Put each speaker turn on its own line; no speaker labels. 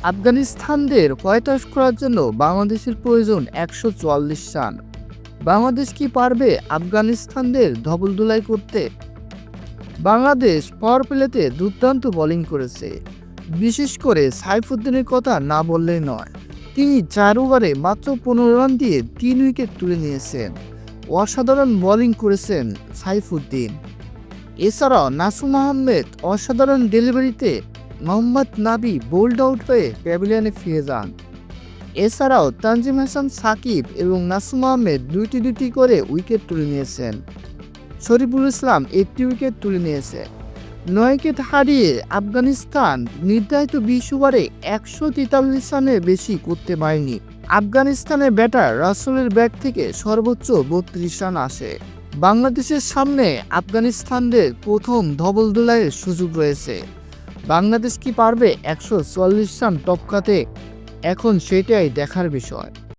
আফগানিস্তানদের হতাশ করার জন্য বাংলাদেশের প্রয়োজন ১৪৪ রান। বাংলাদেশ কি পারবে আফগানিস্তানদের ধবলধোলাই করতে? বাংলাদেশ পাওয়ার প্লেতে দুর্দান্ত বোলিং করেছে। বিশেষ করে সাইফুদ্দিনের কথা না বললেই নয়। তিনি ৪ ওভারে মাত্র ১৫ রান দিয়ে ৩ উইকেট তুলে নিয়েছেন। অসাধারণ বোলিং করেছেন সাইফুদ্দিন। এছাড়াও নাসুম আহমেদ অসাধারণ ডেলিভারিতে মোহাম্মদ নাবি বোল্ড আউট হয়ে প্যাভিলিয়নে ফিরে যান। এছাড়াও তানজিম হাসান সাকিব এবং নাসুম আহমেদ দুইটি করে উইকেট তুলে নিয়েছেন। শরীফুল ইসলাম একটি উইকেট তুলে নিয়েছে। ৯ উইকেট হারিয়ে আফগানিস্তান নির্ধারিত ২০ ওভারে ১৪৩ রানের বেশি করতে পারেনি। আফগানিস্তানের ব্যাটার রাসেলের ব্যাট থেকে সর্বোচ্চ ৩২ রান আসে। বাংলাদেশের সামনে আফগানিস্তানদের প্রথম ধবলধোলাইয়ের সুযোগ রয়েছে। বাংলাদেশ কি পারবে ১৪৪ রান টপকাতে? এখন সেটাই দেখার বিষয়।